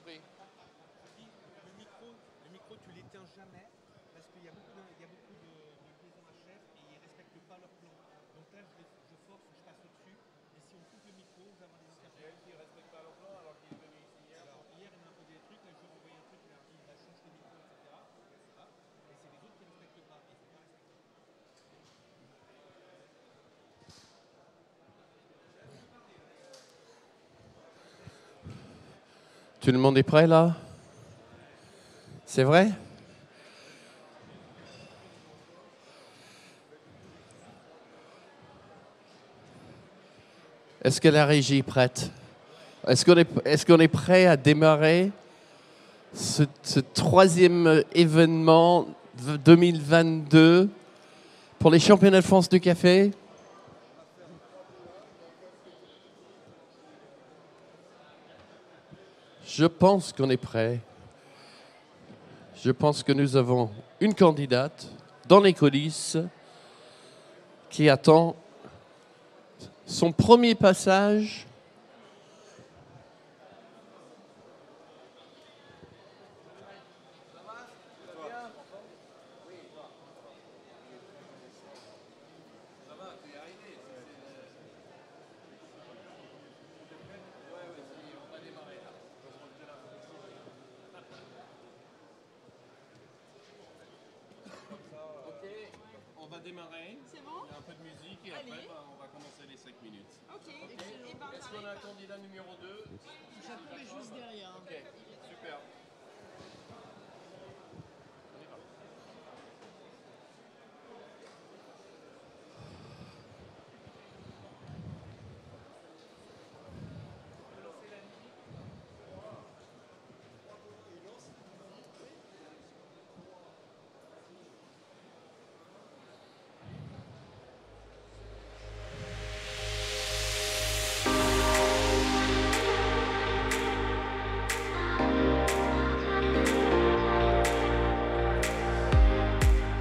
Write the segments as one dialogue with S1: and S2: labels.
S1: compris.
S2: Le micro, tu les tiens jamais parce qu'il y a beaucoup de liaisons à chef et ils ne respectent pas leur plan. Donc là, je force, je passe au-dessus. Et si on coupe le micro, on va avoir des interférences.
S1: Qui ne respecte pas leur plan alors qu'il est venu ici hier.
S2: Alors, hier, il m'a imposé des trucs. Là, je lui ai envoyé un truc. Il a dit, change le micro, etc. Et c'est les autres qui ne respectent pas. Et c'est pas respecté.
S1: Tout le monde est prêt là? C'est vrai? Est-ce que la régie est prête? Est-ce qu'on est prêt à démarrer ce troisième événement 2022 pour les championnats de France du café? Je pense qu'on est prêt. Je pense que nous avons une candidate dans les coulisses qui attend son premier passage. On va démarrer.
S3: C'est bon?
S1: Il y a un peu de musique et
S3: Allez.
S1: après on va commencer les 5 minutes.
S3: Ok, et ben,
S1: Est-ce qu'on a un candidat numéro 2?
S3: j'appelle juste derrière.
S1: Ok, super.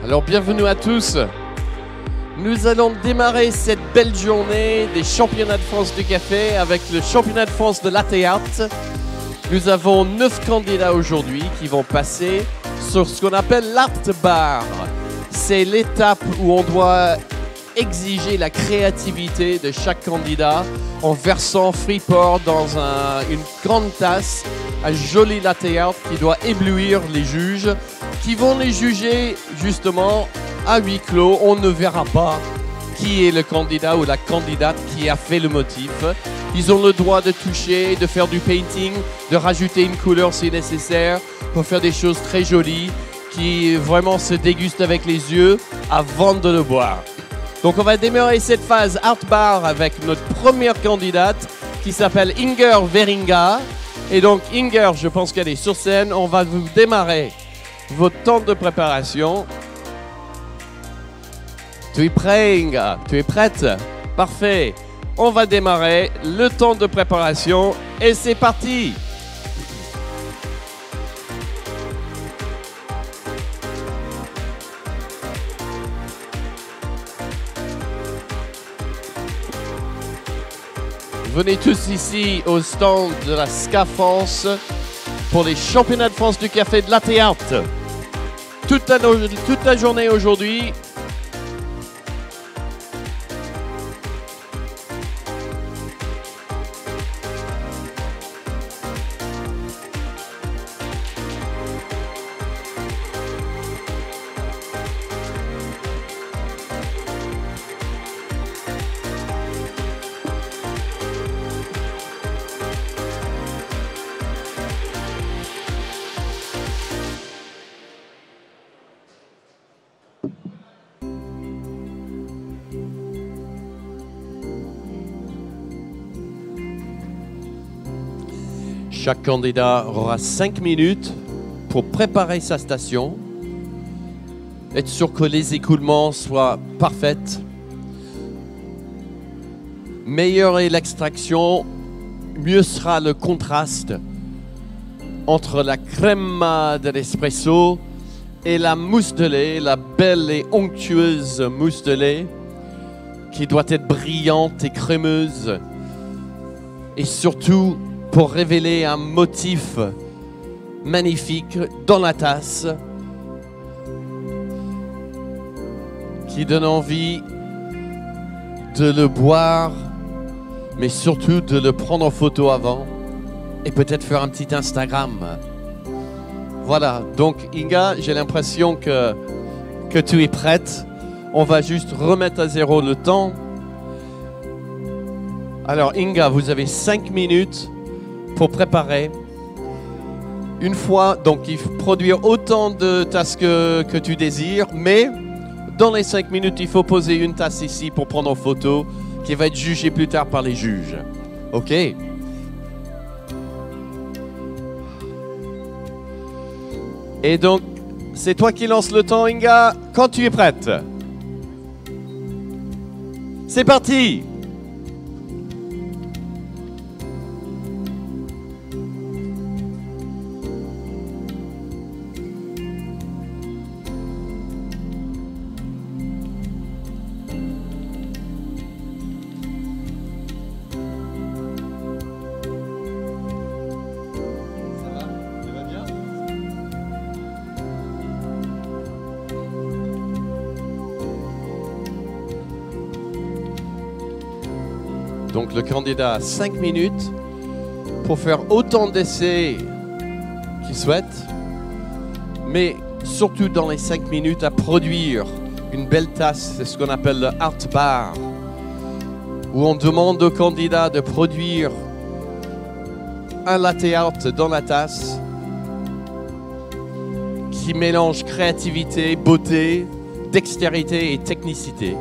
S1: Alors bienvenue à tous. Nous allons démarrer cette belle journée des championnats de France du café avec le championnat de France de latte art. Nous avons 9 candidats aujourd'hui qui vont passer sur ce qu'on appelle l'art bar. C'est l'étape où on doit exiger la créativité de chaque candidat en versant Freeport dans une grande tasse, un joli latte art qui doit éblouir les juges qui vont les juger justement à huis clos. On ne verra pas qui est le candidat ou la candidate qui a fait le motif. Ils ont le droit de toucher, de faire du painting, de rajouter une couleur si nécessaire pour faire des choses très jolies qui vraiment se dégustent avec les yeux avant de le boire. Donc on va démarrer cette phase Art Bar avec notre première candidate qui s'appelle Inger Veringa. Et donc Inger, je pense qu'elle est sur scène. On va vous démarrer votre temps de préparation. Tu es prêt, Inga? Tu es prête? Parfait. On va démarrer le temps de préparation et c'est parti. Venez tous ici au stand de la SCA France pour les championnats de France du café de latte art. Toute la journée aujourd'hui. Chaque candidat aura 5 minutes pour préparer sa station, être sûr que les écoulements soient parfaits. Meilleure est l'extraction, mieux sera le contraste entre la crème de l'espresso et la mousse de lait, la belle et onctueuse mousse de lait qui doit être brillante et crémeuse et surtout pour révéler un motif magnifique dans la tasse qui donne envie de le boire, mais surtout de le prendre en photo avant et peut-être faire un petit Instagram. Voilà, donc Inga, j'ai l'impression que tu es prête. On va juste remettre à zéro le temps. Alors Inga, vous avez 5 minutes pour préparer. Une fois, donc il faut produire autant de tasses que tu désires, mais dans les 5 minutes, il faut poser une tasse ici pour prendre en photo, qui va être jugée plus tard par les juges. OK? Et donc, c'est toi qui lance le temps, Inga, quand tu es prête. C'est parti! Donc le candidat a 5 minutes pour faire autant d'essais qu'il souhaite, mais surtout dans les 5 minutes à produire une belle tasse, c'est ce qu'on appelle le art bar, où on demande au candidat de produire un latte art dans la tasse qui mélange créativité, beauté, dextérité et technicité.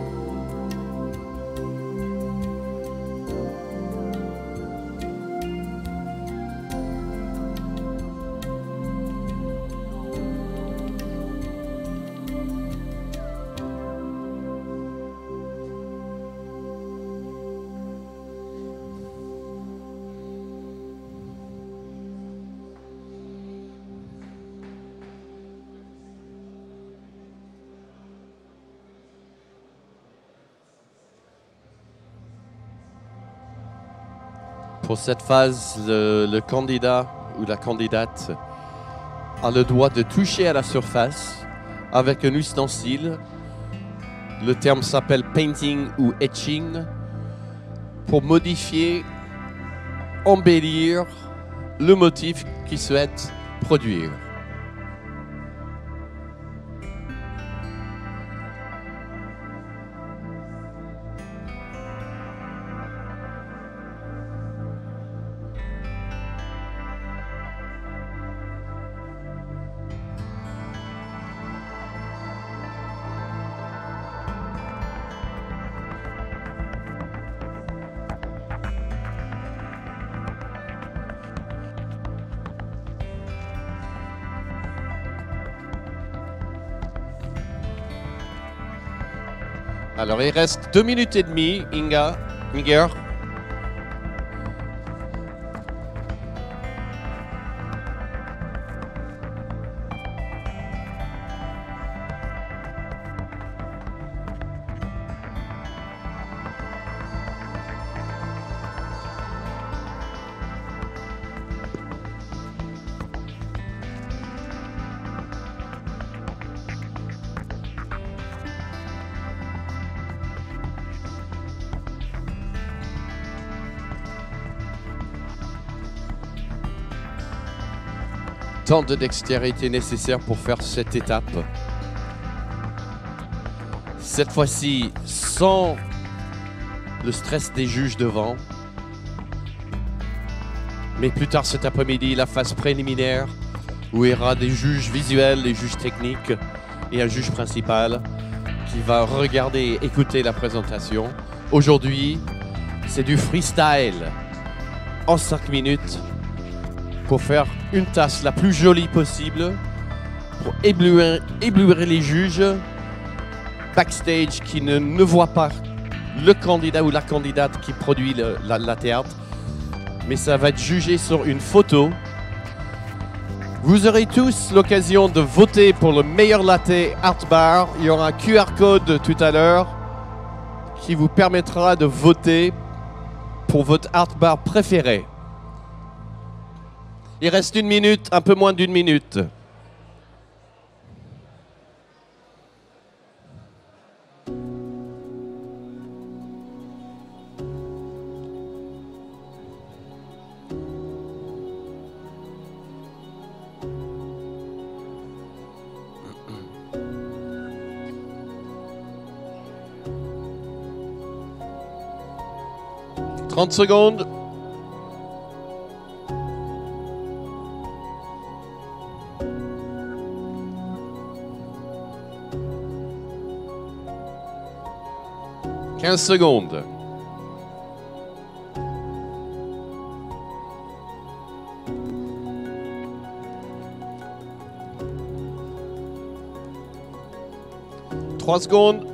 S1: Pour cette phase, le candidat ou la candidate a le droit de toucher à la surface avec un ustensile. Le terme s'appelle painting ou etching, pour modifier, embellir le motif qu'il souhaite produire. Alors, il reste 2 minutes et demie, Inger. Tant de dextérité nécessaire pour faire cette étape. Cette fois-ci, sans le stress des juges devant. Mais plus tard cet après-midi, la phase préliminaire, où il y aura des juges visuels, des juges techniques et un juge principal qui va regarder et écouter la présentation. Aujourd'hui, c'est du freestyle en 5 minutes. Pour faire une tasse la plus jolie possible, pour éblouir les juges backstage qui ne voient pas le candidat ou la candidate qui produit la latte art, mais ça va être jugé sur une photo. Vous aurez tous l'occasion de voter pour le meilleur latte art bar. Il y aura un QR code tout à l'heure qui vous permettra de voter pour votre art bar préféré. Il reste 1 minute, un peu moins d'1 minute. « 30 secondes. « 15 secondes. » « 3 secondes.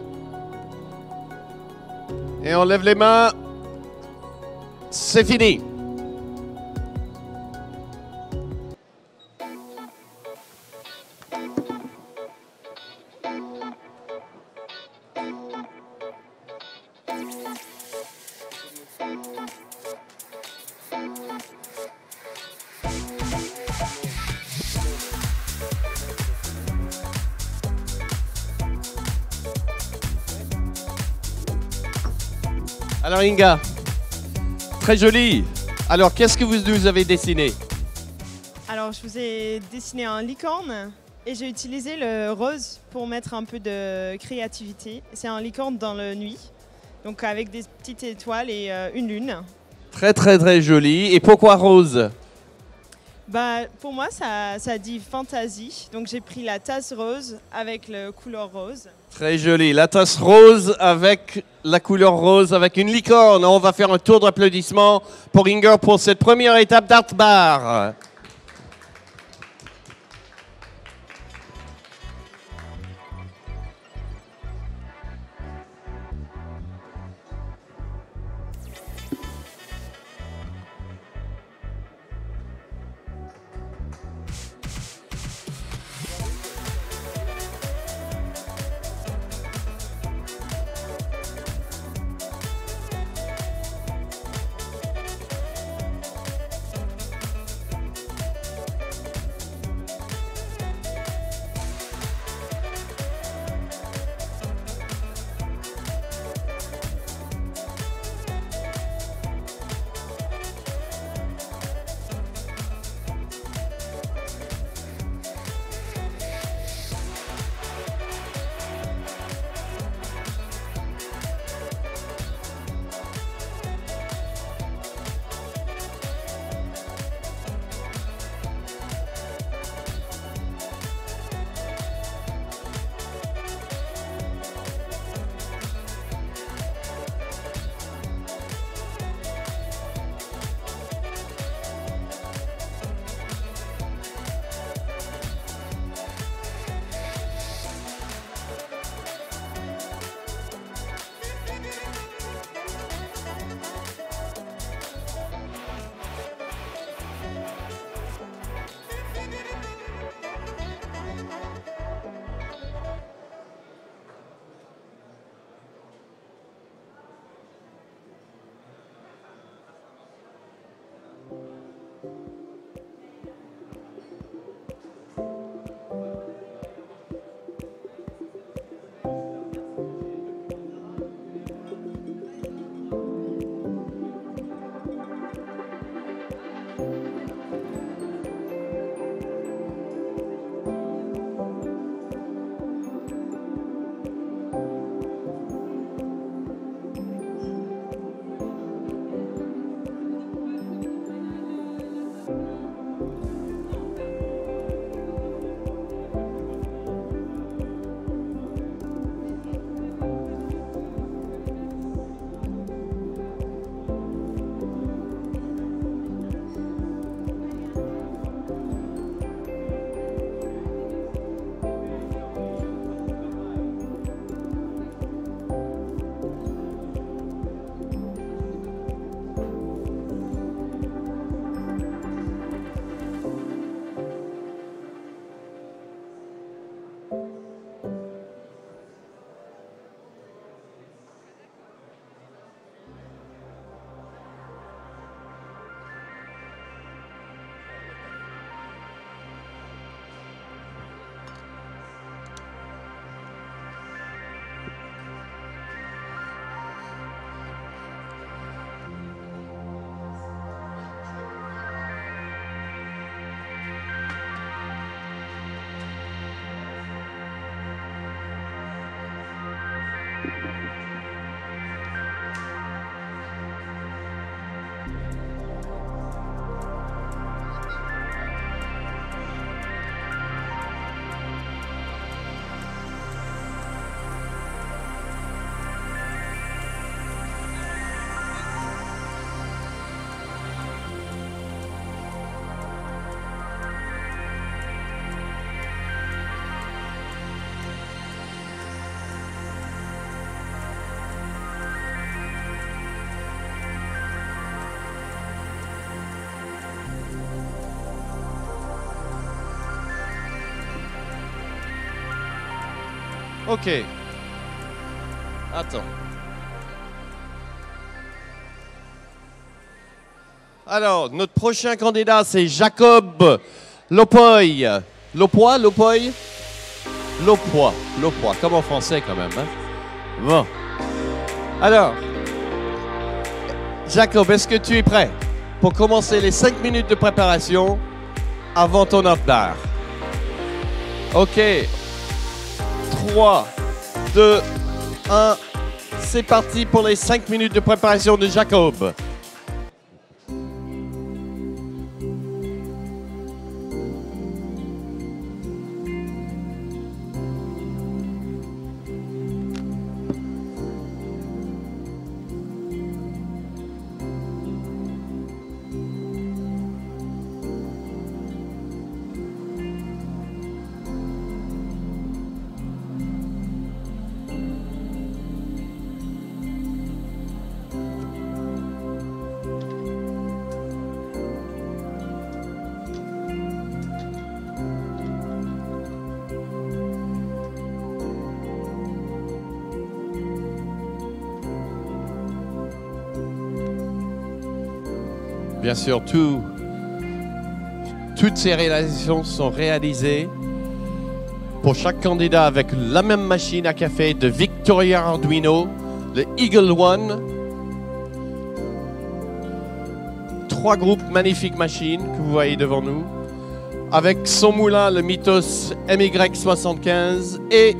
S1: Et on lève les mains. C'est fini. Alors Inga, très joli. Alors qu'est-ce que vous nous avez dessiné?
S3: Alors, je vous ai dessiné un licorne et j'ai utilisé le rose pour mettre un peu de créativité. C'est un licorne dans la nuit, donc avec des petites étoiles et une lune.
S1: Très très très joli. Et pourquoi rose?
S3: Bah, pour moi, ça dit fantaisie. Donc, j'ai pris la tasse rose avec la couleur rose.
S1: Très joli. La tasse rose avec la couleur rose, avec une licorne. On va faire un tour d'applaudissements pour Inger pour cette première étape d'Art Bar. Ok. Attends. Alors, notre prochain candidat, c'est Jacob Lopoy. Lopoy? Lopoy, comme en français quand même. Hein? Bon. Alors, Jacob, est-ce que tu es prêt pour commencer les 5 minutes de préparation avant ton off-bar? Ok. 3, 2, 1. C'est parti pour les 5 minutes de préparation de Jacob. Bien sûr, toutes ces réalisations sont réalisées pour chaque candidat avec la même machine à café de Victoria Arduino, le Eagle One. 3 groupes magnifiques machines que vous voyez devant nous. Avec son moulin, le Mythos MY75. Et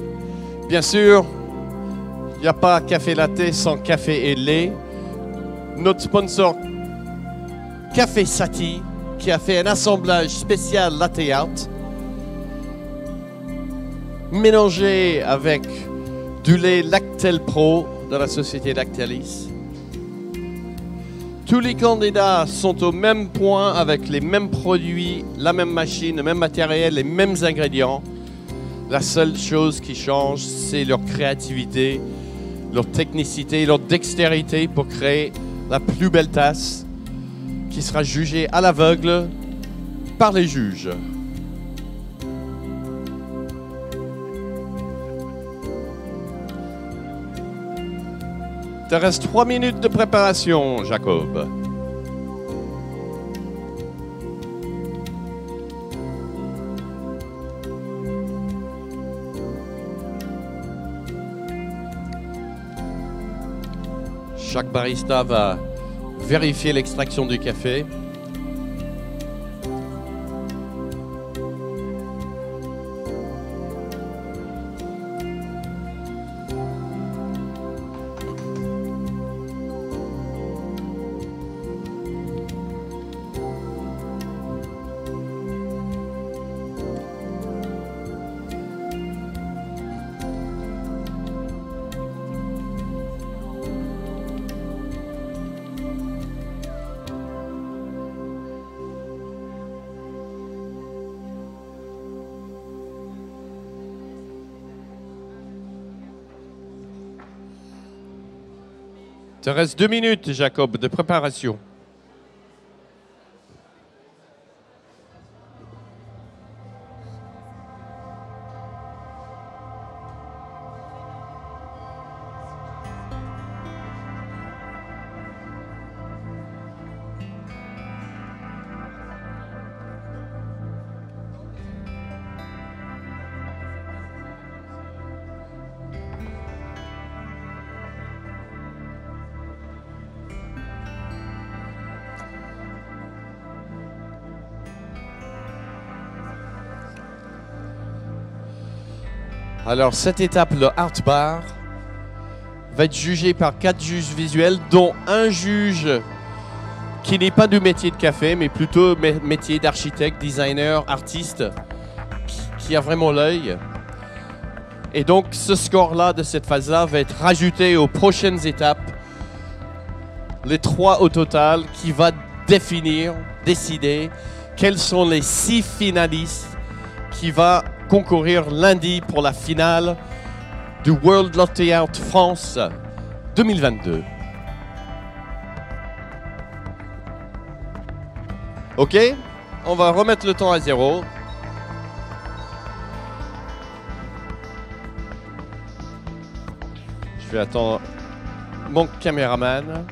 S1: bien sûr, il n'y a pas café latte sans café et lait. Notre sponsor Café Sati, qui a fait un assemblage spécial latte art, mélangé avec du lait Lactel Pro de la société Lactalis. Tous les candidats sont au même point avec les mêmes produits, la même machine, le même matériel, les mêmes ingrédients. La seule chose qui change, c'est leur créativité, leur technicité, leur dextérité pour créer la plus belle tasse, qui sera jugé à l'aveugle par les juges. Il te reste 3 minutes de préparation, Jacob. Chaque barista va vérifier l'extraction du café. Il te reste 2 minutes, Jacob, de préparation. Alors, cette étape, le Art Bar, va être jugée par 4 juges visuels, dont un juge qui n'est pas du métier de café, mais plutôt métier d'architecte, designer, artiste, qui a vraiment l'œil. Et donc, ce score-là, de cette phase-là, va être rajouté aux prochaines étapes, les 3 au total, qui va décider quels sont les 6 finalistes qui vont concourir lundi pour la finale du World Latte Art France 2022. OK? On va remettre le temps à 0. Je vais attendre mon caméraman.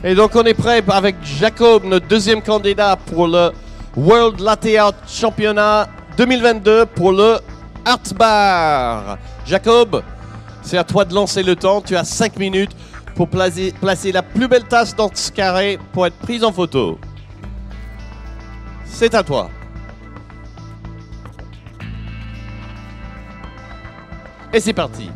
S1: Et donc on est prêt avec Jacob, notre deuxième candidat pour le World Latte Art Championnat 2022 pour le Art Bar. Jacob, c'est à toi de lancer le temps. Tu as 5 minutes pour placer la plus belle tasse dans ce carré pour être prise en photo. C'est à toi. Et c'est parti.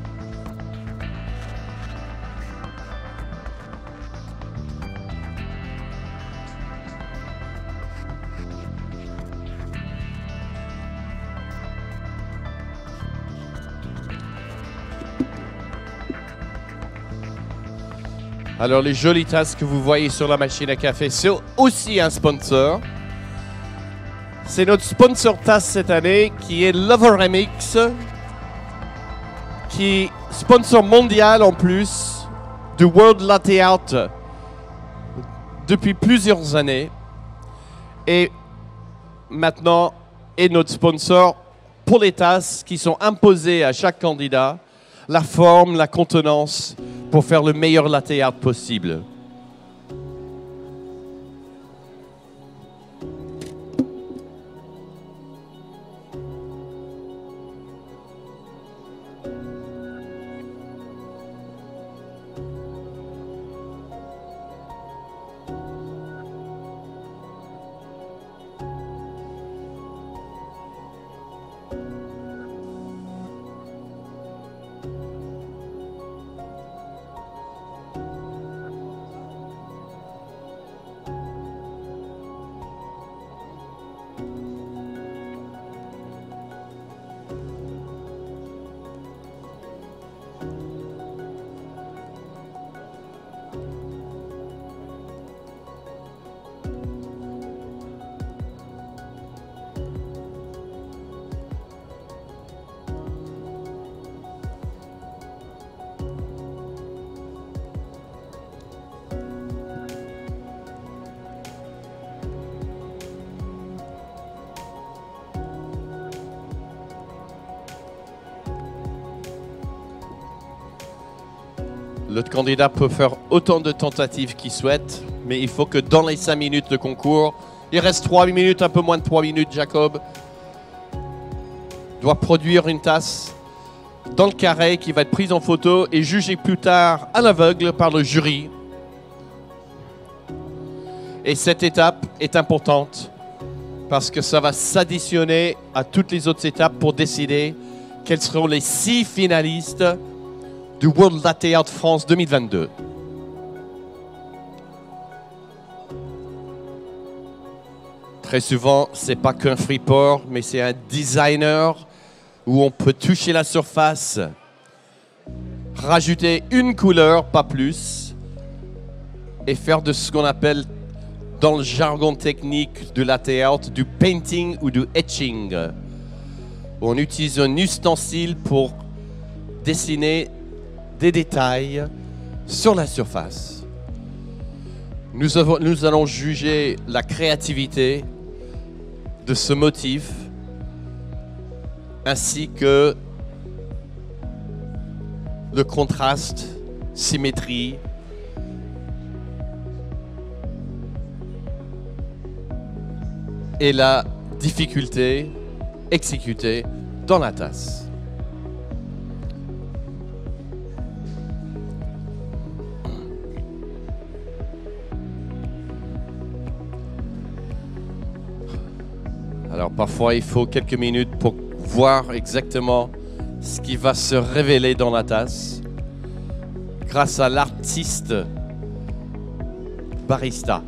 S1: Alors les jolies tasses que vous voyez sur la machine à café, c'est aussi un sponsor. C'est notre sponsor tasse cette année qui est Loveremix, qui est sponsor mondial en plus du World Latte Art depuis plusieurs années. Et maintenant est notre sponsor pour les tasses qui sont imposées à chaque candidat, la forme, la contenance, pour faire le meilleur latte art possible. L'autre candidat peut faire autant de tentatives qu'il souhaite, mais il faut que dans les 5 minutes de concours, il reste 3 minutes, un peu moins de 3 minutes, Jacob doit produire une tasse dans le carré qui va être prise en photo et jugée plus tard à l'aveugle par le jury. Et cette étape est importante parce que ça va s'additionner à toutes les autres étapes pour décider quels seront les 6 finalistes du World Latte Art France 2022. Très souvent, c'est pas qu'un free pour, mais c'est un designer où on peut toucher la surface, rajouter une couleur, pas plus, et faire de ce qu'on appelle dans le jargon technique du latte art du painting ou du etching. On utilise un ustensile pour dessiner des détails sur la surface. Nous allons juger la créativité de ce motif ainsi que le contraste, symétrie et la difficulté exécutée dans la tasse. Alors parfois il faut quelques minutes pour voir exactement ce qui va se révéler dans la tasse grâce à l'artiste barista.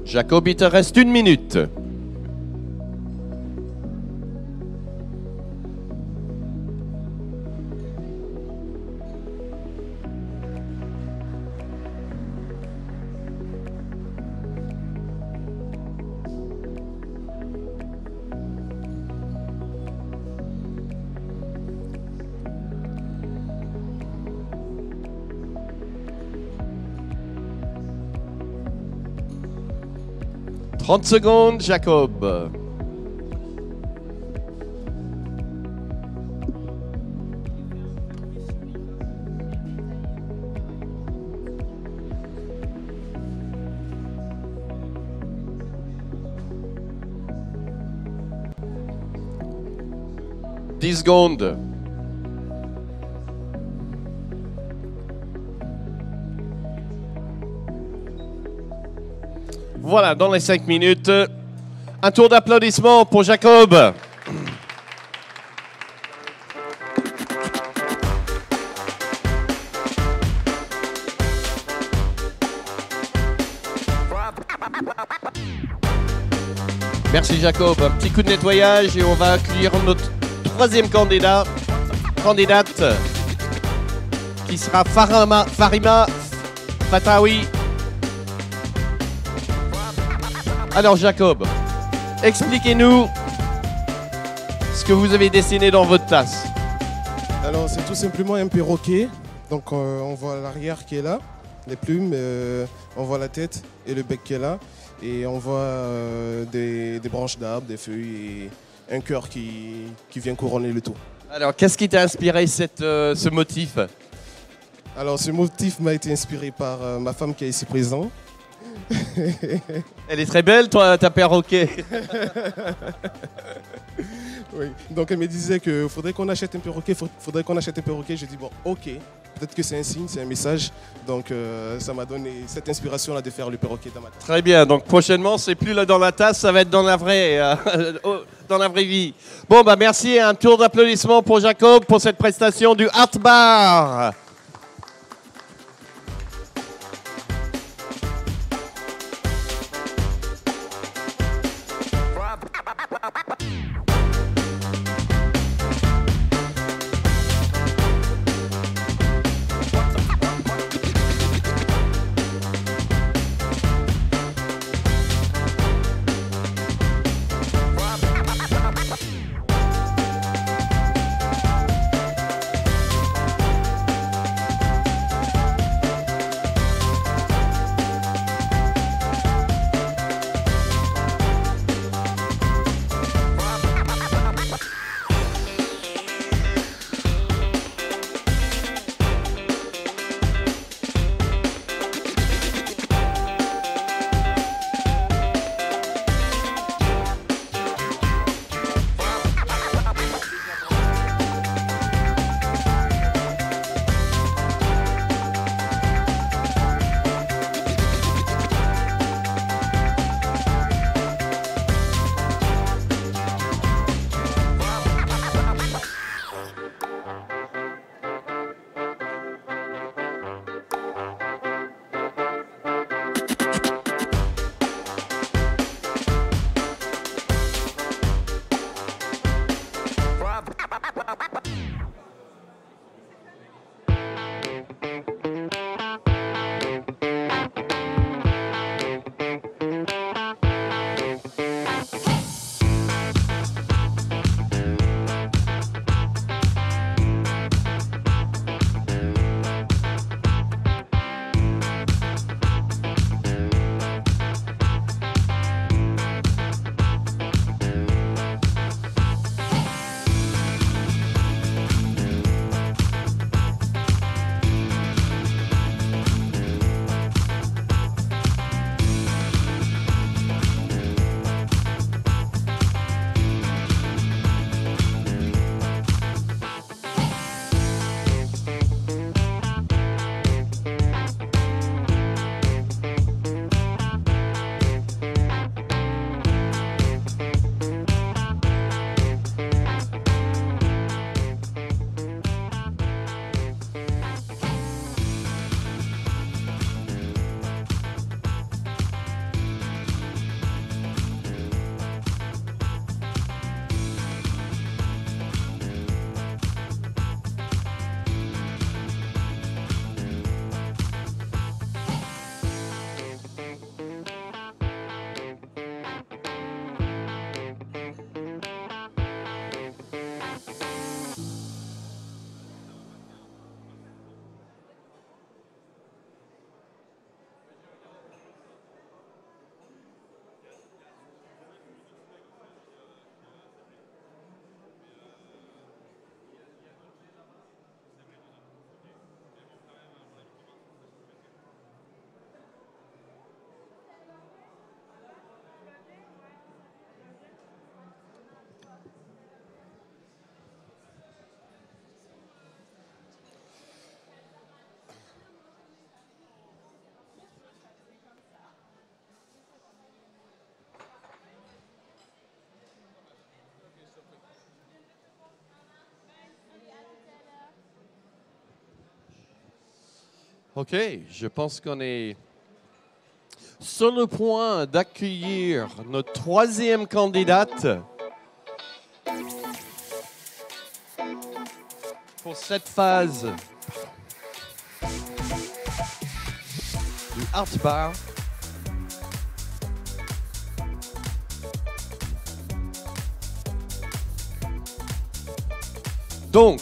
S1: Jacob, il te reste 1 minute. 30 secondes, Jacob. Dix secondes. Voilà, dans les 5 minutes, un tour d'applaudissements pour Jacob. Merci Jacob. Un petit coup de nettoyage et on va accueillir notre troisième candidate qui sera Farima Fatawi. Alors Jacob, expliquez-nous ce que vous avez dessiné dans votre tasse.
S4: Alors c'est tout simplement un perroquet. Donc on voit l'arrière qui est là, les plumes, on voit la tête et le bec qui est là. Et on voit des branches d'arbres, des feuilles et un cœur qui vient couronner le tout. Alors
S1: qu'est-ce qui t'a inspiré ce motif?
S4: Alors ce motif m'a été inspiré par ma femme qui est ici présente.
S1: Elle est très belle, toi, ta perroquet.
S4: Oui. Donc elle me disait qu'il faudrait qu'on achète un perroquet, J'ai dit bon, ok, peut-être que c'est un signe, c'est un message. Donc ça m'a donné cette inspiration-là de faire le perroquet dans ma tasse.
S1: Très bien, donc prochainement, c'est plus là dans la tasse, ça va être dans la vraie, dans la vraie vie. Bon, bah merci, un tour d'applaudissements pour Jacob pour cette prestation du Art Bar. OK, je pense qu'on est sur le point d'accueillir notre troisième candidate pour cette phase du Art Bar. Donc,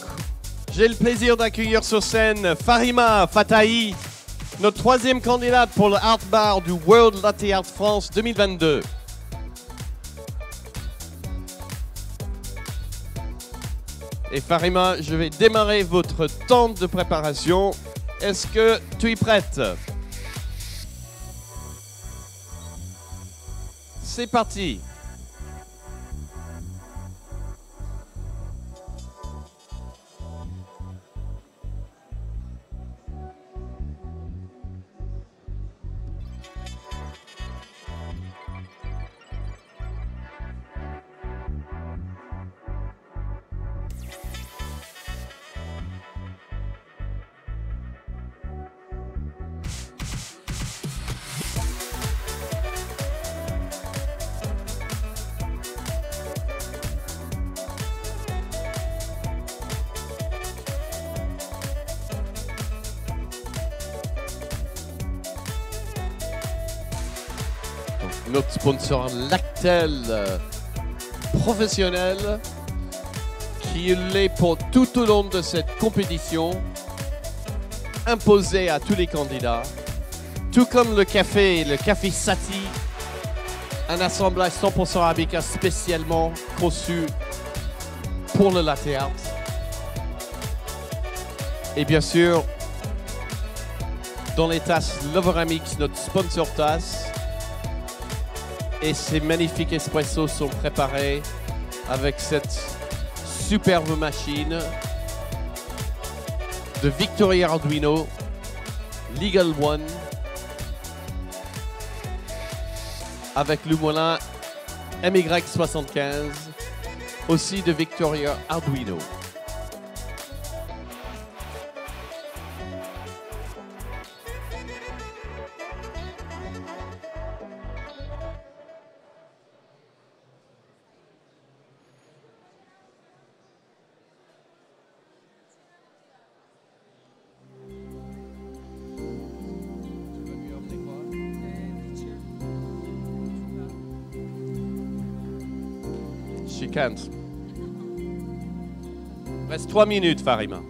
S1: j'ai le plaisir d'accueillir sur scène Farima Fatahi, notre troisième candidate pour le Art Bar du World Latte Art France 2022. Et Farima, je vais démarrer votre temps de préparation. Est-ce que tu es prête? C'est parti. Notre sponsor Lactel professionnel qui l'est pour tout au long de cette compétition, imposé à tous les candidats, tout comme le café Sati, un assemblage 100% arabica spécialement conçu pour le latte art. Et bien sûr, dans les tasses Loveramix, notre sponsor tasse. Et ces magnifiques espressos sont préparés avec cette superbe machine de Victoria Arduino, Legal One, avec le moulin MY75, aussi de Victoria Arduino. She can't. Reste 3 minutes, Farima.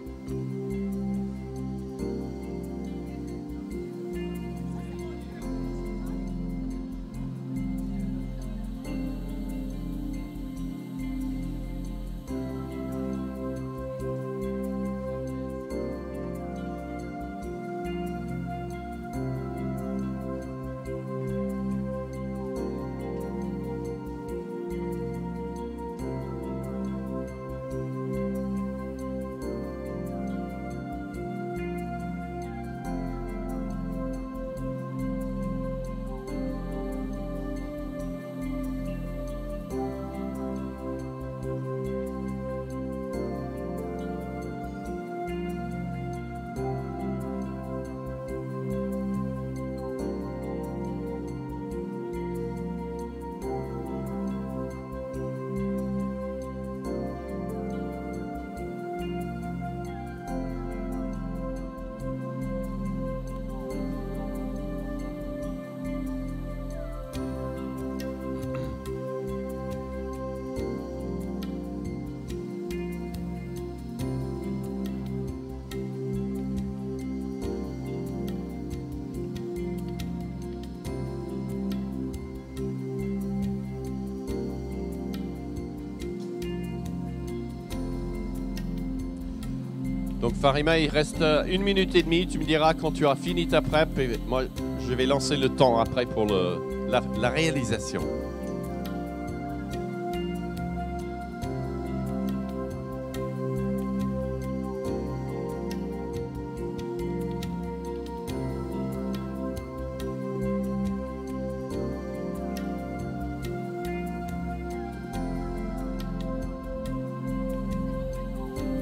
S1: Donc Farima, il reste 1 minute et demie. Tu me diras quand tu auras fini ta prep. Et moi, je vais lancer le temps après pour la réalisation.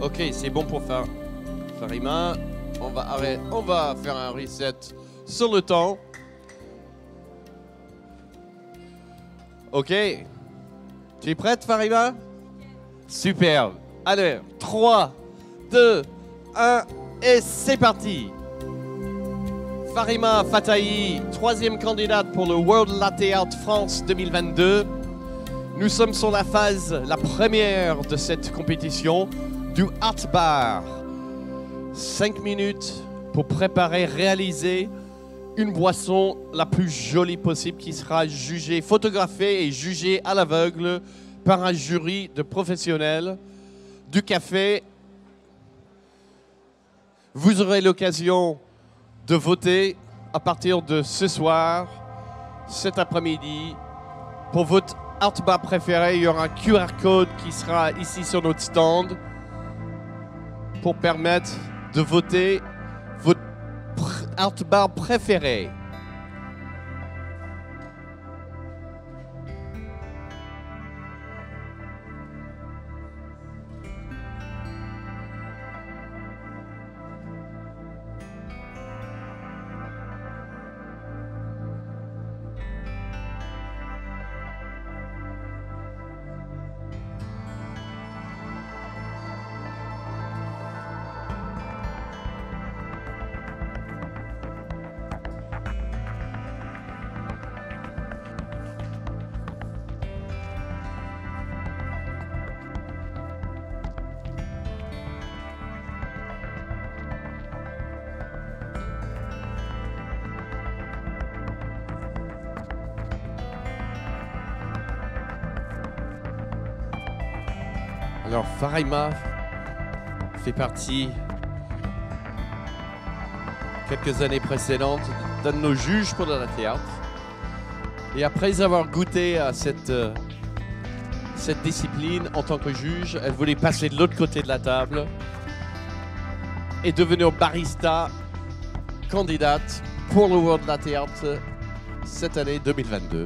S1: Ok, c'est bon pour faire Farima. On va faire un reset sur le temps. OK. Tu es prête, Farima? Superbe. Allez, 3, 2, 1 et c'est parti. Farima Fatahi, 3e candidate pour le World Latte Art France 2022. Nous sommes sur la phase, la première de cette compétition, du Art Bar. 5 minutes pour préparer, réaliser une boisson la plus jolie possible qui sera jugée, photographiée et jugée à l'aveugle par un jury de professionnels du café. Vous aurez l'occasion de voter à partir de ce soir, cet après-midi. Pour votre Art Bar préféré, il y aura un QR code qui sera ici sur notre stand pour permettre de voter votre Art Bar préféré. Alors, Farima fait partie, quelques années précédentes, d'un de nos juges pour le latte art. Et après avoir goûté à cette discipline en tant que juge, elle voulait passer de l'autre côté de la table et devenir barista candidate pour le World Latte Art cette année 2022.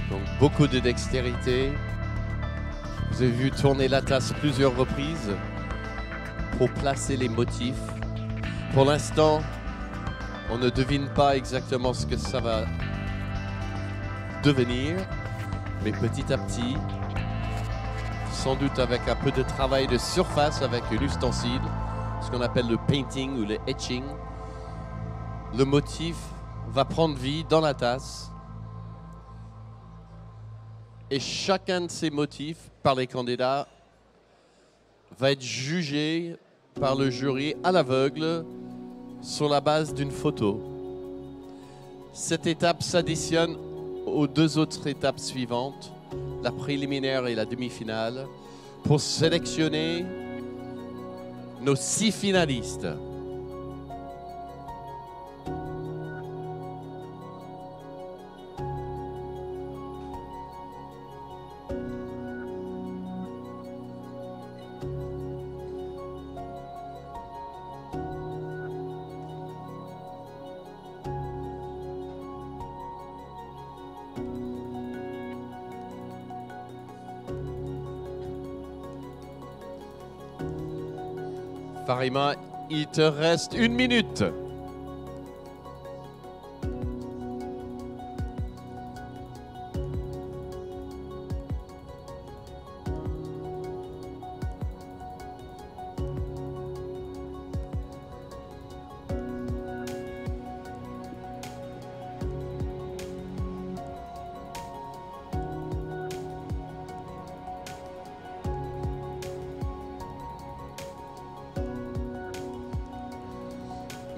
S1: Donc beaucoup de dextérité. Vous avez vu tourner la tasse plusieurs reprises pour placer les motifs. Pour l'instant, on ne devine pas exactement ce que ça va devenir, mais petit à petit, sans doute avec un peu de travail de surface avec un ustensile, ce qu'on appelle le painting ou le etching, le motif va prendre vie dans la tasse. Et chacun de ces motifs par les candidats va être jugé par le jury à l'aveugle sur la base d'une photo. Cette étape s'additionne aux 2 autres étapes suivantes, la préliminaire et la demi-finale, pour sélectionner nos 6 finalistes. Farima, il te reste 1 minute.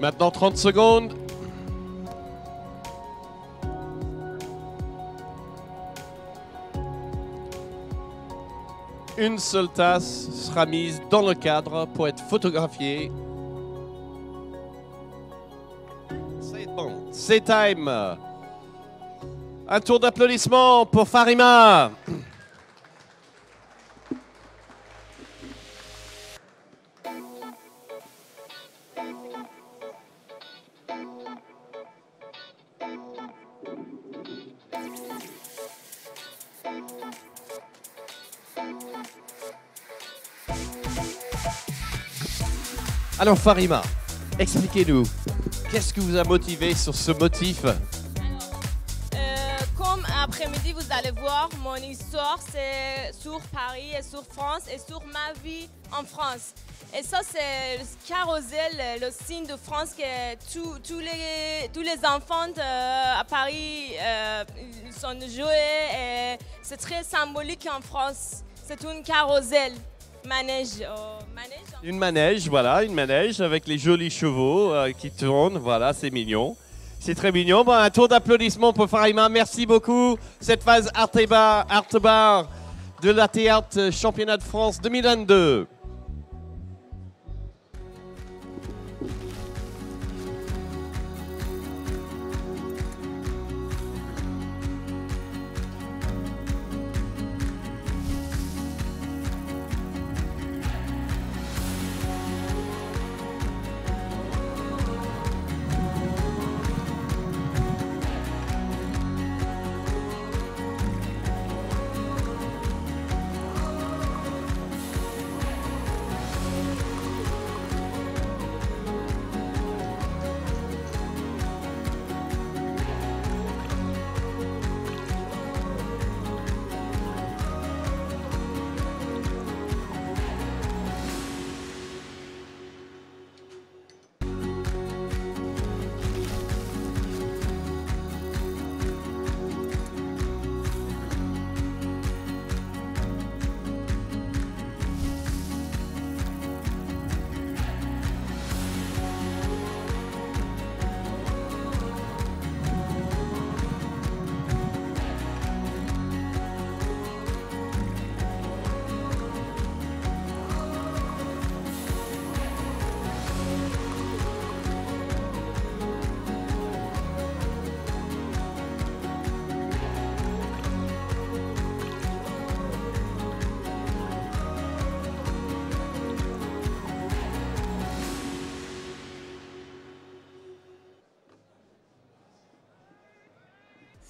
S1: Maintenant 30 secondes. Une seule tasse sera mise dans le cadre pour être photographiée Bon, c'est time. Un tour d'applaudissements pour Farima. Alors Farima, expliquez-nous, qu'est-ce qui vous a motivé sur ce motif?
S5: Comme après-midi, vous allez voir, mon histoire, c'est sur Paris et sur France et sur ma vie en France. Et ça, c'est le carrousel, le signe de France que tous les enfants à Paris ils sont joués et c'est très symbolique en France. C'est une carrousel. Manège.
S1: Une manège, voilà, une manège avec les jolis chevaux qui tournent, voilà, c'est mignon. C'est très mignon. Bon, un tour d'applaudissements pour Farima. Merci beaucoup. Cette phase Art Bar de Latte Art Championnat de France 2022.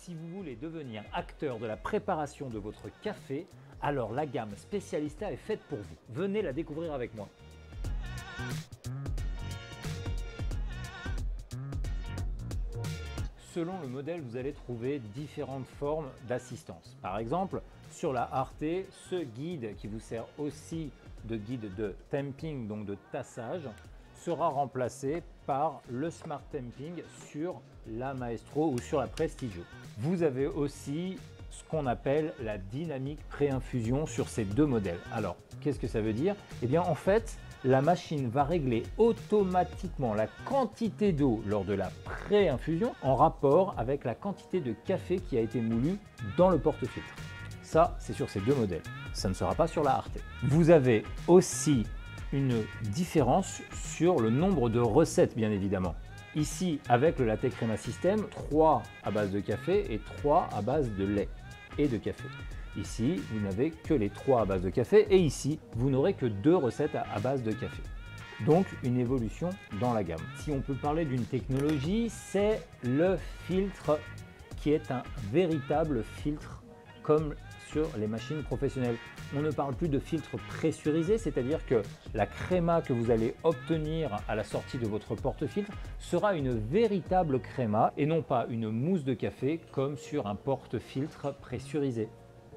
S6: Si vous voulez devenir acteur de la préparation de votre café, alors la gamme Specialista est faite pour vous. Venez la découvrir avec moi. Selon le modèle, vous allez trouver différentes formes d'assistance. Par exemple, sur la Arte, ce guide qui vous sert aussi de guide de temping, donc de tassage, sera remplacé par le Smart Temping sur la Maestro ou sur la Prestigio. Vous avez aussi ce qu'on appelle la dynamique pré-infusion sur ces deux modèles. Alors, qu'est-ce que ça veut dire? Eh bien, en fait, la machine va régler automatiquement la quantité d'eau lors de la pré-infusion en rapport avec la quantité de café qui a été moulu dans le porte-filtre. Ça, c'est sur ces deux modèles. Ça ne sera pas sur la Arte. Vous avez aussi une différence sur le nombre de recettes, bien évidemment. Ici, avec le Latte Crema System, 3 à base de café et 3 à base de lait et de café. Ici, vous n'avez que les 3 à base de café et ici, vous n'aurez que 2 recettes à base de café. Donc, une évolution dans la gamme. Si on peut parler d'une technologie, c'est le filtre qui est un véritable filtre comme sur les machines professionnelles. On ne parle plus de filtre pressurisé, c'est-à-dire que la créma que vous allez obtenir à la sortie de votre porte-filtre sera une véritable créma et non pas une mousse de café comme sur un porte-filtre pressurisé.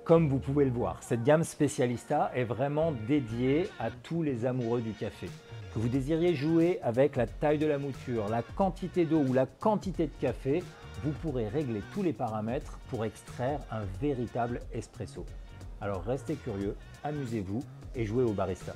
S6: Comme vous pouvez le voir, cette gamme Specialista est vraiment dédiée à tous les amoureux du café. Que vous désiriez jouer avec la taille de la mouture, la quantité d'eau ou la quantité de café, vous pourrez régler tous les paramètres pour extraire un véritable espresso. Alors restez curieux, amusez-vous et jouez au barista.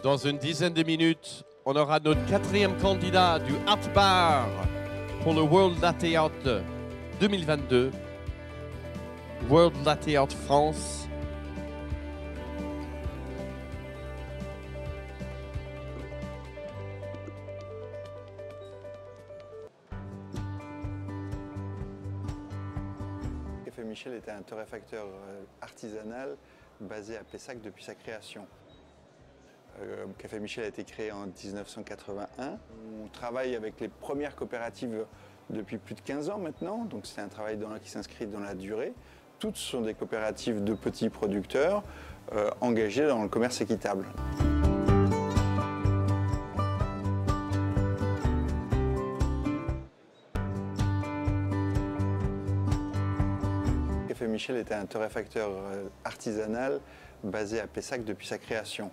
S1: Dans une dizaine de minutes, on aura notre 4e candidat du Art Bar pour le World Latte Art 2022. World Latte Art France.
S7: Café Michel était un torréfacteur artisanal basé à Pessac depuis sa création. Café Michel a été créé en 1981. On travaille avec les premières coopératives depuis plus de 15 ans maintenant, donc c'est un travail qui s'inscrit dans la durée. Toutes sont des coopératives de petits producteurs engagés dans le commerce équitable. Café Michel était un torréfacteur artisanal basé à Pessac depuis sa création.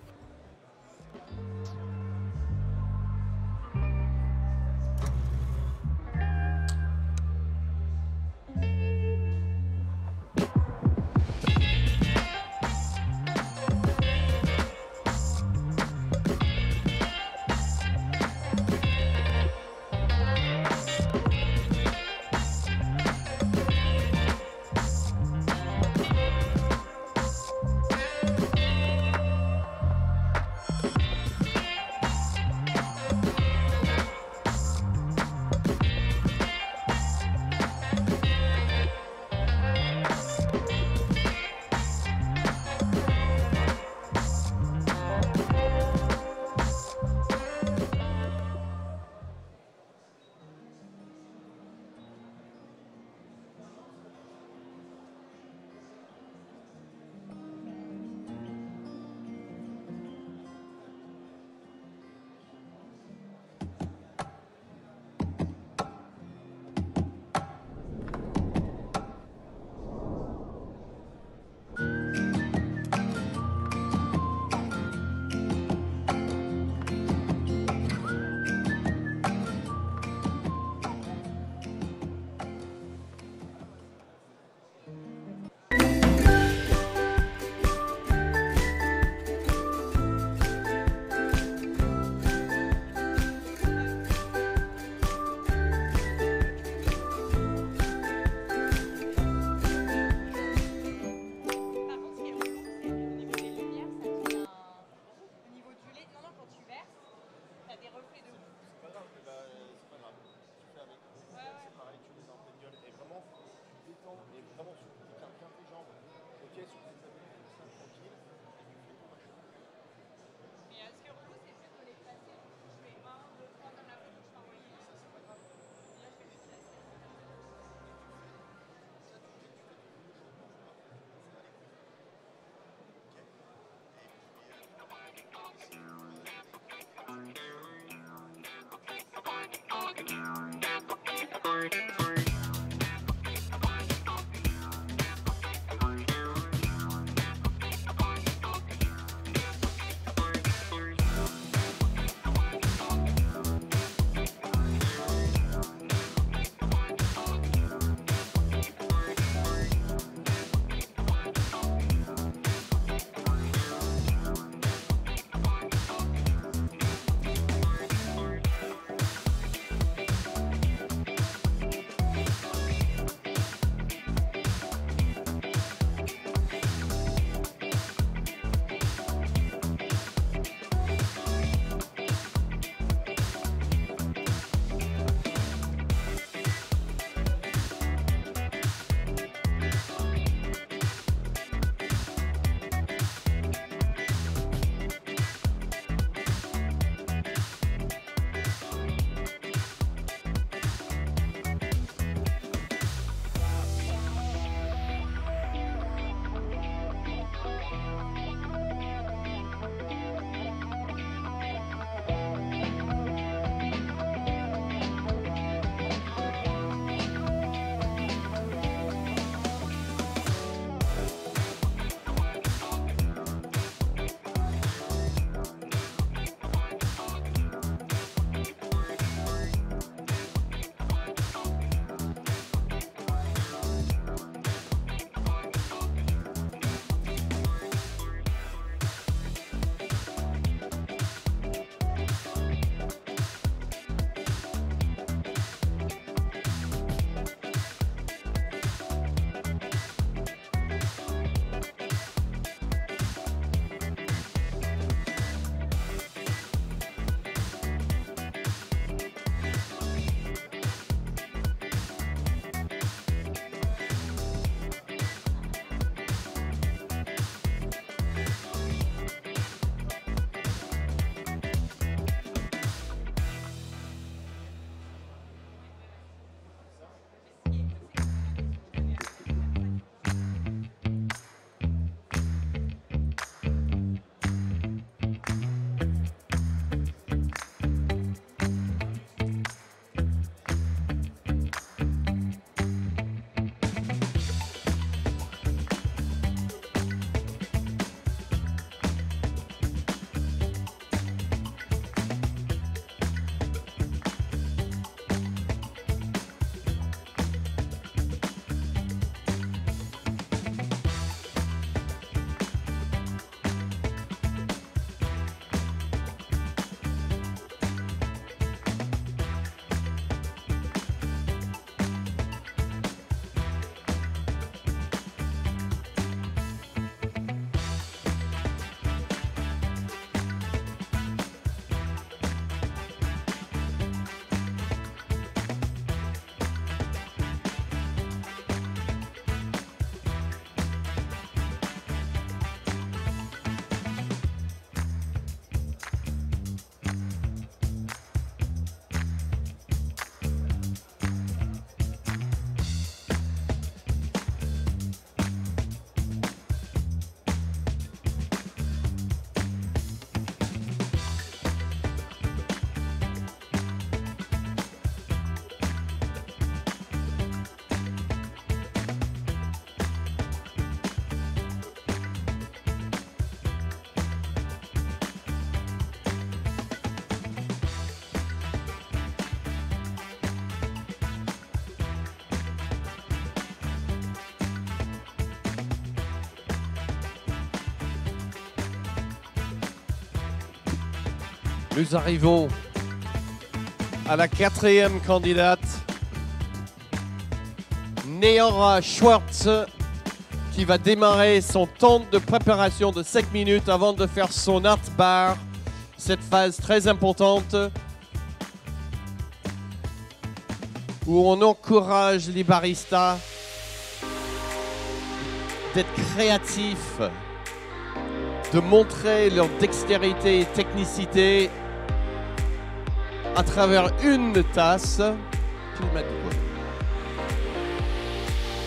S1: Nous arrivons à la 4e candidate, Neora Schwartz, qui va démarrer son temps de préparation de 5 minutes avant de faire son art bar. Cette phase très importante où on encourage les baristas d'être créatifs, de montrer leur dextérité et technicité à travers une tasse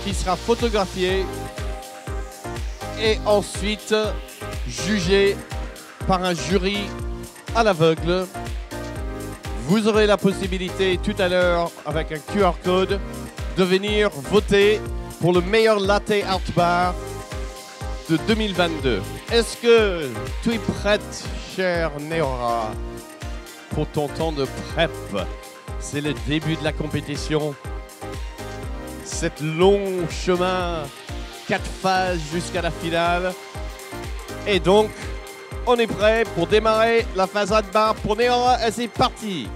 S1: qui sera photographiée et ensuite jugée par un jury à l'aveugle. Vous aurez la possibilité tout à l'heure, avec un QR code, de venir voter pour le meilleur latte art bar de 2022. Est-ce que tu es prête, chère Neora, pour ton temps de prep? C'est le début de la compétition. Cet long chemin, 4 phases jusqu'à la finale. Et donc, on est prêt pour démarrer la phase art bar pour Neora et c'est parti.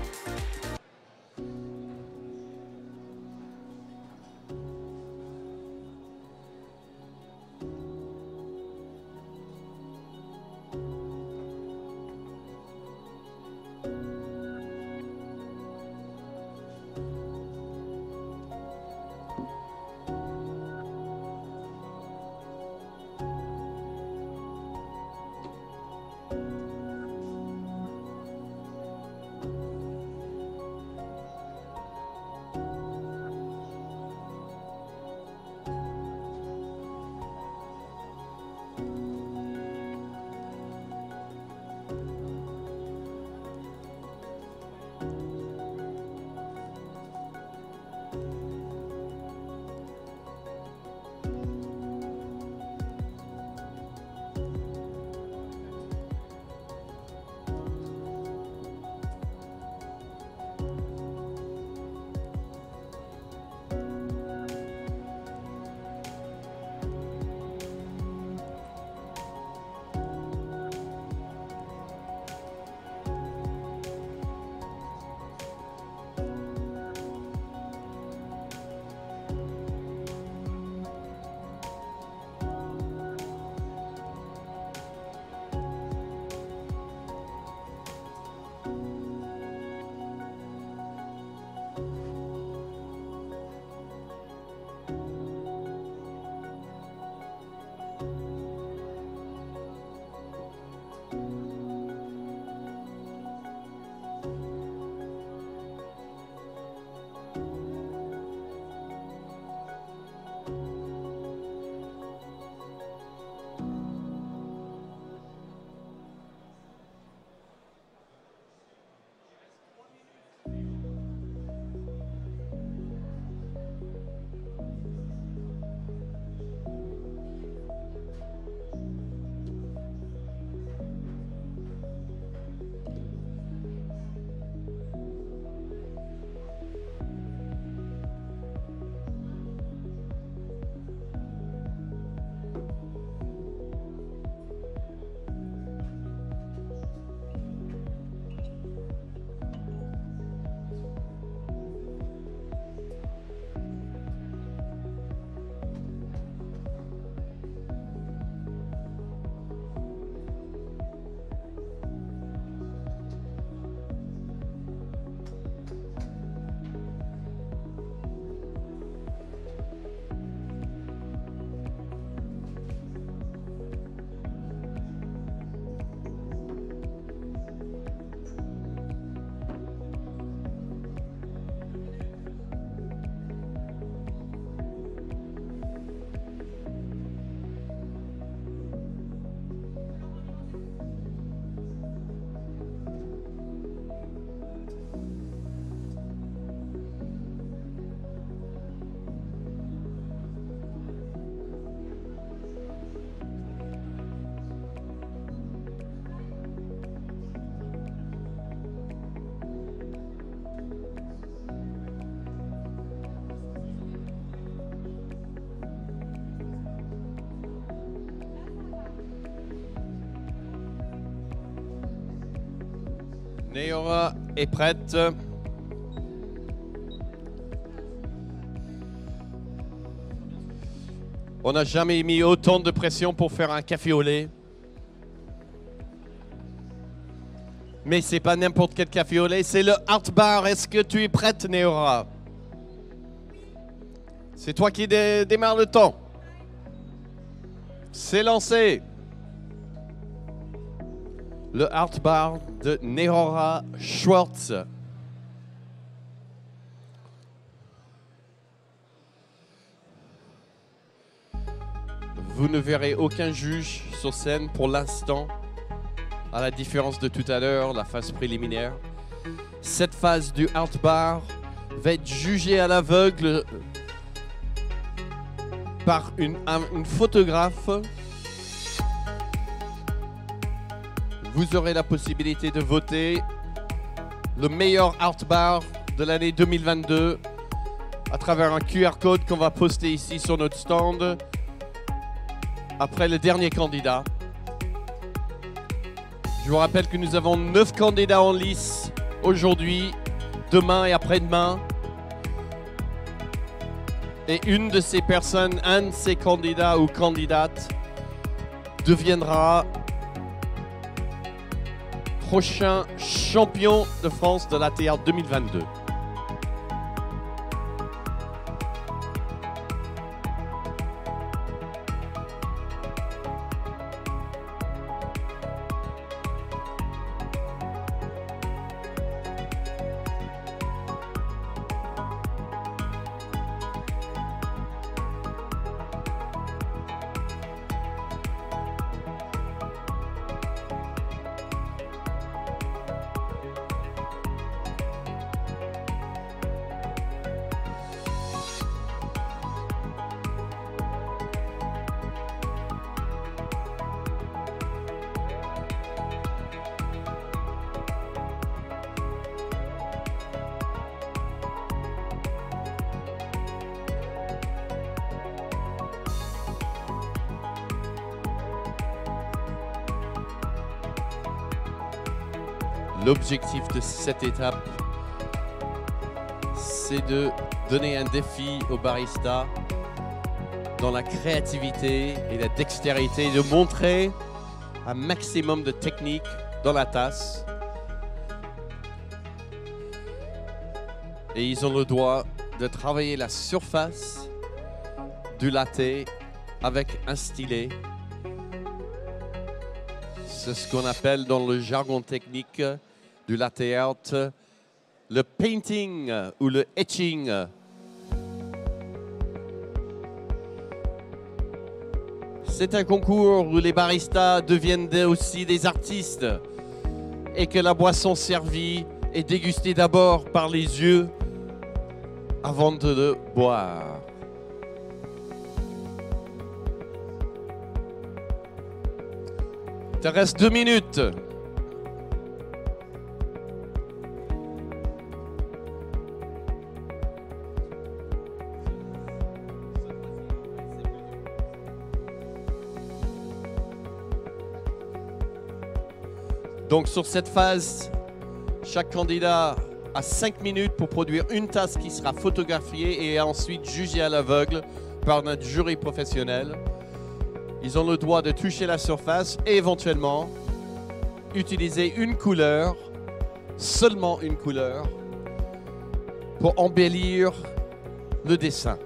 S1: Neora est prête. On n'a jamais mis autant de pression pour faire un café au lait. Mais c'est pas n'importe quel café au lait, c'est le Art Bar. Est-ce que tu es prête, Neora? C'est toi qui démarre le temps. C'est lancé. Le Art Bar de Neora Schwartz. Vous ne verrez aucun juge sur scène pour l'instant, à la différence de tout à l'heure, la phase préliminaire. Cette phase du Art Bar va être jugée à l'aveugle par une photographe. Vous aurez la possibilité de voter le meilleur Art Bar de l'année 2022 à travers un QR code qu'on va poster ici sur notre stand après le dernier candidat. Je vous rappelle que nous avons 9 candidats en lice aujourd'hui, demain et après-demain. Et une de ces personnes, un de ces candidats ou candidates, deviendra prochain champion de France de latte art 2022. L'objectif de cette étape, c'est de donner un défi aux baristas dans la créativité et la dextérité, de montrer un maximum de technique dans la tasse. Et ils ont le droit de travailler la surface du latte avec un stylet. C'est ce qu'on appelle dans le jargon technique du latte art le painting ou le etching. C'est un concours où les baristas deviennent aussi des artistes et que la boisson servie est dégustée d'abord par les yeux avant de le boire. Il te reste 2 minutes. Donc sur cette phase, chaque candidat a 5 minutes pour produire une tasse qui sera photographiée et ensuite jugée à l'aveugle par notre jury professionnel. Ils ont le droit de toucher la surface et éventuellement utiliser une couleur, seulement une couleur, pour embellir le dessin.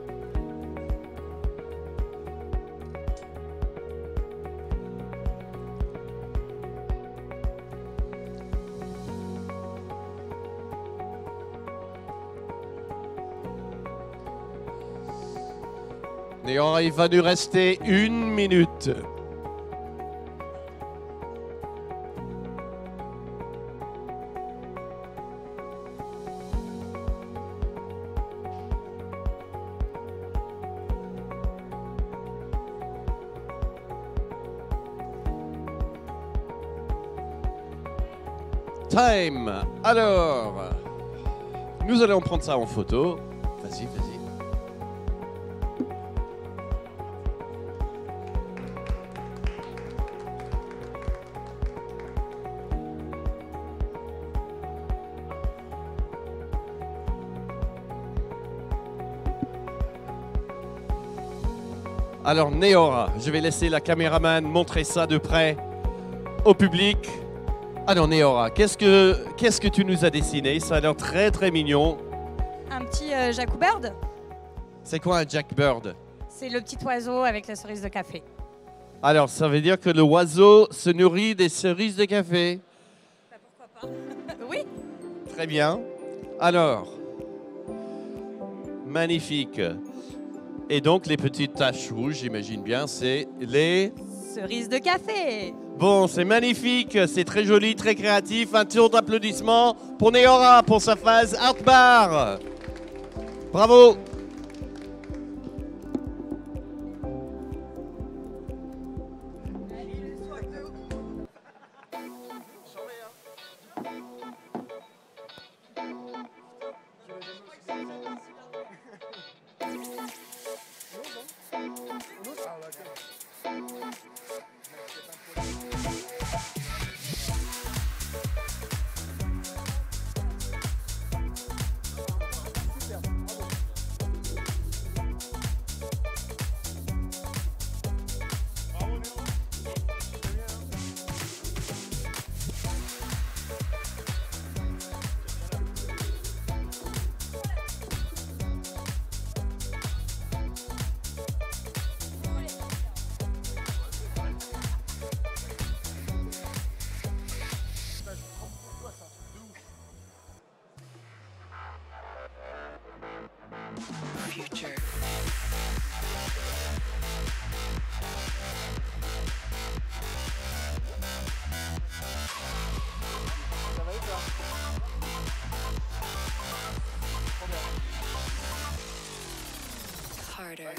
S1: Et il va nous rester 1 minute. Time. Alors, nous allons prendre ça en photo. Vas-y, vas-y. Alors Neora, je vais laisser la caméraman montrer ça de près au public. Alors Neora, qu'est-ce que tu nous as dessiné? Ça a l'air très très mignon.
S8: Un petit Jacoubird.
S1: C'est quoi un Jackbird?
S8: C'est le petit oiseau avec la cerise de café.
S1: Alors ça veut dire que l'oiseau se nourrit des cerises de café.
S8: Bah, pourquoi pas? Oui.
S1: Très bien. Alors, magnifique. Et donc les petites taches rouges, j'imagine bien, c'est les...
S8: Cerise de café.
S1: Bon, c'est magnifique, c'est très joli, très créatif. Un tour d'applaudissements pour Neora pour sa phase Art Bar. Bravo.
S9: Future. Harder.